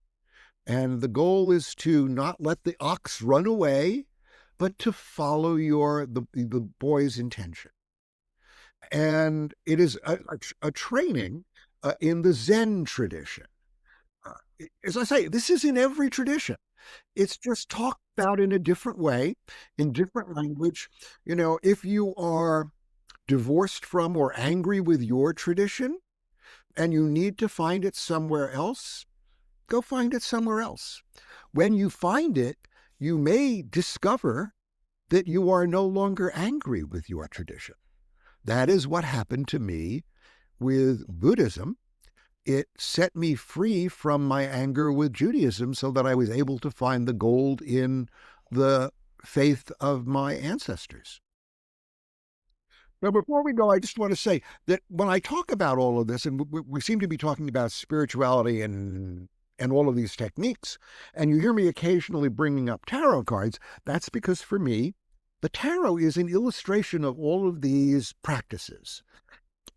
Speaker 3: And the goal is to not let the ox run away, but to follow the boy's intention. And it is a training in the Zen tradition. As I say, this is in every tradition. It's just talked about in a different way, in different language. If you are divorced from or angry with your tradition and you need to find it somewhere else, go find it somewhere else. When you find it, you may discover that you are no longer angry with your tradition. That is what happened to me with Buddhism. It set me free from my anger with Judaism so that I was able to find the gold in the faith of my ancestors. Now, before we go, I just want to say that when I talk about all of this, and we seem to be talking about spirituality and all of these techniques, and you hear me occasionally bringing up tarot cards, that's because for me, the tarot is an illustration of all of these practices.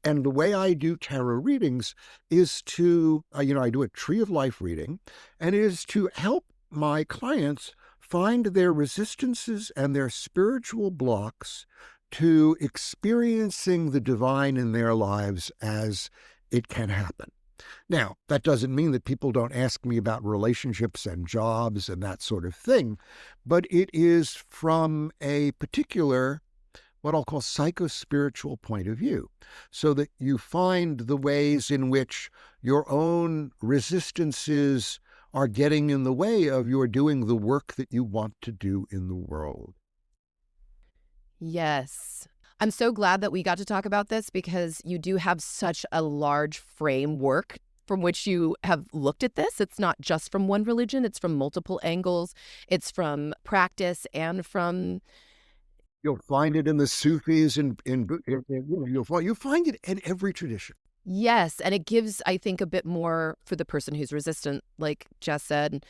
Speaker 3: And the way I do tarot readings is to, I do a tree of life reading, and it is to help my clients find their resistances and their spiritual blocks to experiencing the divine in their lives as it can happen. Now, that doesn't mean that people don't ask me about relationships and jobs and that sort of thing, but it is from a particular, what I'll call psycho-spiritual point of view, so that you find the ways in which your own resistances are getting in the way of your doing the work that you want to do in the world.
Speaker 1: Yes. I'm so glad that we got to talk about this because you do have such a large framework from which you have looked at this. It's not just from one religion, it's from multiple angles. It's from practice and from...
Speaker 3: You'll find it in the Sufis, you'll find it in every tradition.
Speaker 1: Yes, and it gives, I think, a bit more for the person who's resistant, like Jess said.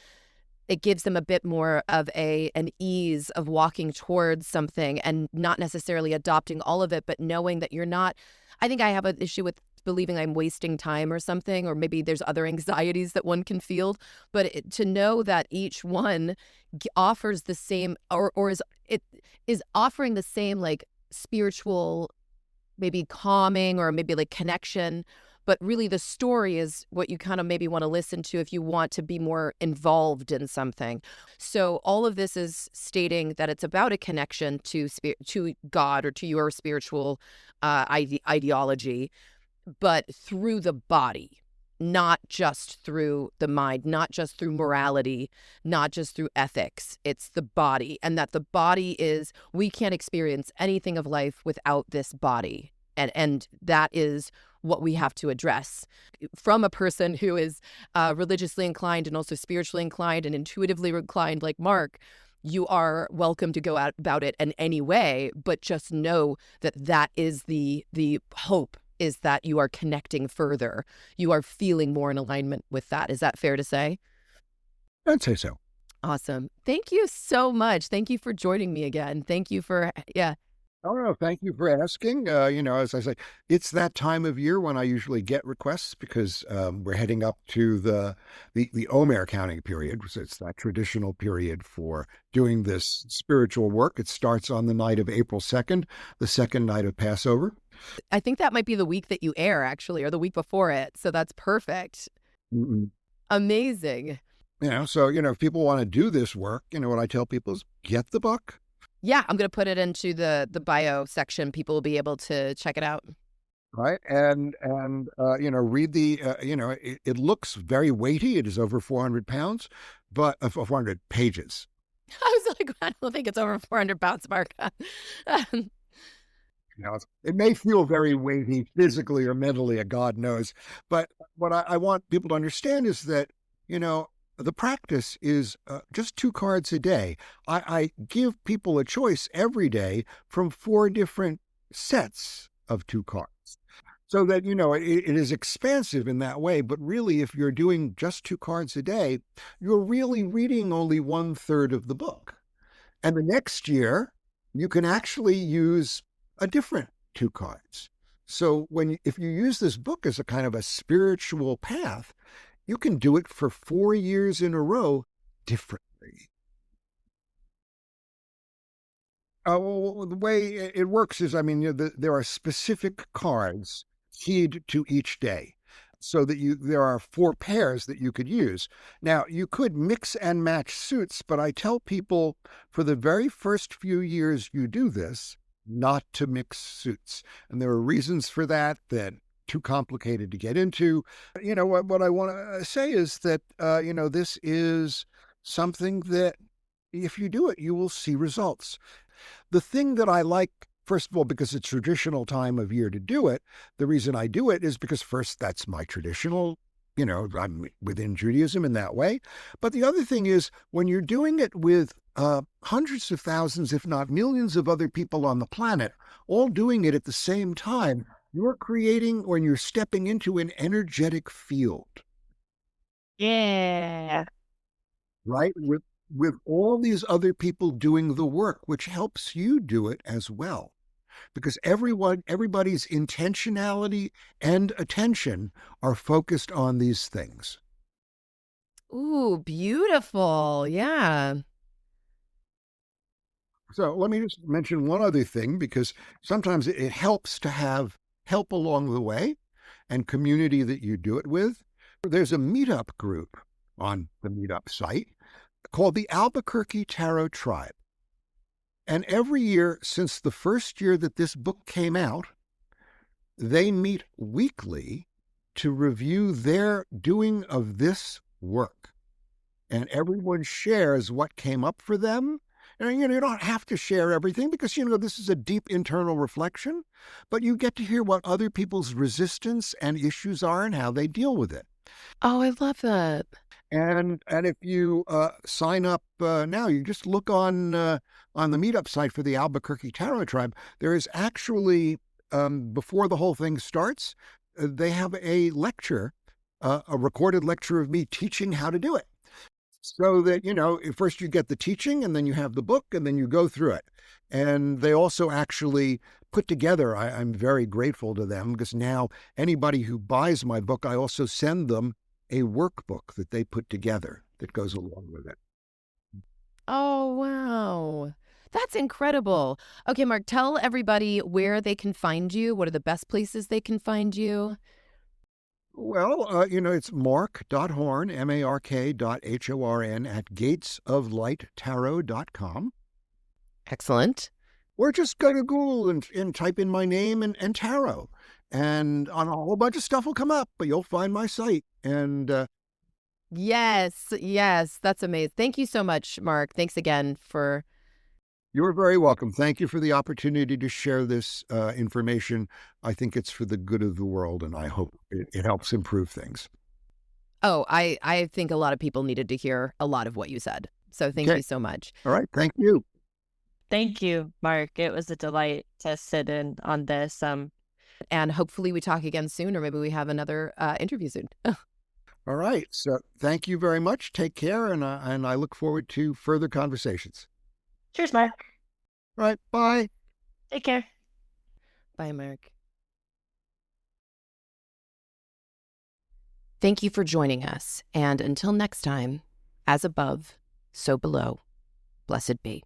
Speaker 1: It gives them a bit more of an ease of walking towards something and not necessarily adopting all of it, but knowing that you're not... I think I have an issue with believing I'm wasting time or something, or maybe there's other anxieties that one can feel. But to know that each one offers the same, or is offering the same like spiritual, maybe calming or maybe like connection. But really the story is what you kind of maybe want to listen to if you want to be more involved in something. So all of this is stating that it's about a connection to God or to your spiritual ideology, but through the body, not just through the mind, not just through morality, not just through ethics. It's the body, and that the body is, we can't experience anything of life without this body. And that is what we have to address. From a person who is religiously inclined and also spiritually inclined and intuitively inclined like Mark, you are welcome to go out about it in any way, but just know that that is the hope, is that you are connecting further. You are feeling more in alignment with that. Is that fair to say?
Speaker 3: I'd say so.
Speaker 1: Awesome. Thank you so much. Thank you for joining me again. Thank you for,
Speaker 3: Oh, no, thank you for asking. As I say, it's that time of year when I usually get requests because we're heading up to the Omer counting period. So it's that traditional period for doing this spiritual work. It starts on the night of April 2nd, the second night of Passover.
Speaker 1: I think that might be the week that you air, actually, or the week before it. So that's perfect.
Speaker 3: Mm-mm.
Speaker 1: Amazing.
Speaker 3: If people want to do this work, what I tell people is get the book.
Speaker 1: Yeah, I'm going to put it into the bio section. People will be able to check it out.
Speaker 3: Right. And read it looks very weighty. It is over 400 pounds, but 400 pages.
Speaker 1: I was like, I don't think it's over 400 pounds, Mark.
Speaker 3: It may feel very weighty physically or mentally, God knows. But what I want people to understand is that, the practice is just 2 cards a day. I give people a choice every day from 4 different sets of 2 cards. So that, it is expansive in that way. But really, if you're doing just 2 cards a day, you're really reading only 1/3 of the book. And the next year, you can actually use a different 2 cards. So if you use this book as a kind of a spiritual path, you can do it for 4 years in a row differently. Well, the way it works is, there are specific cards keyed to each day, so that there are 4 pairs that you could use. Now, you could mix and match suits, but I tell people for the very first few years you do this, not to mix suits. And there are reasons for that too complicated to get into. What I want to say is that, this is something that if you do it, you will see results. The thing that I like, first of all, because it's traditional time of year to do it, the reason I do it is because first, that's my traditional, I'm within Judaism in that way. But the other thing is when you're doing it with hundreds of thousands, if not millions of other people on the planet, all doing it at the same time, you're creating or you're stepping into an energetic field.
Speaker 2: Yeah.
Speaker 3: Right? With all these other people doing the work, which helps you do it as well. Because everybody's intentionality and attention are focused on these things.
Speaker 1: Ooh, beautiful. Yeah.
Speaker 3: So let me just mention one other thing, because sometimes it helps to have help along the way and community that you do it with. There's a meetup group on the meetup site called the Albuquerque Tarot Tribe. And every year since the first year that this book came out, they meet weekly to review their doing of this work. And everyone shares what came up for them. And, you don't have to share everything because, this is a deep internal reflection, but you get to hear what other people's resistance and issues are and how they deal with it.
Speaker 1: Oh, I love that.
Speaker 3: And if you sign up now, you just look on the meetup site for the Albuquerque Tarot Tribe. There is actually, before the whole thing starts, they have a lecture, a recorded lecture of me teaching how to do it. So that, first you get the teaching and then you have the book and then you go through it. And they also actually put together, I'm very grateful to them because now anybody who buys my book, I also send them a workbook that they put together that goes along with it.
Speaker 1: Oh, wow. That's incredible. Okay, Mark, tell everybody where they can find you. What are the best places they can find you?
Speaker 3: Well, it's mark.horn, mark.horn at gatesoflighttarot.com.
Speaker 1: Excellent.
Speaker 3: Or just go to Google and type in my name and tarot. And on a whole bunch of stuff will come up, but you'll find my site. And
Speaker 1: yes, that's amazing. Thank you so much, Mark. Thanks again for...
Speaker 3: You're very welcome. Thank you for the opportunity to share this information. I think it's for the good of the world, and I hope it helps improve things.
Speaker 1: Oh, I think a lot of people needed to hear a lot of what you said. So thank you so much.
Speaker 3: All right. Thank you.
Speaker 2: Thank you, Mark. It was a delight to sit in on this.
Speaker 1: And hopefully we talk again soon, or maybe we have another interview soon.
Speaker 3: All right. So thank you very much. Take care. And I look forward to further conversations.
Speaker 2: Cheers, Mark.
Speaker 3: All right. Bye.
Speaker 2: Take care.
Speaker 1: Bye, Mark. Thank you for joining us, and until next time, as above, so below, blessed be.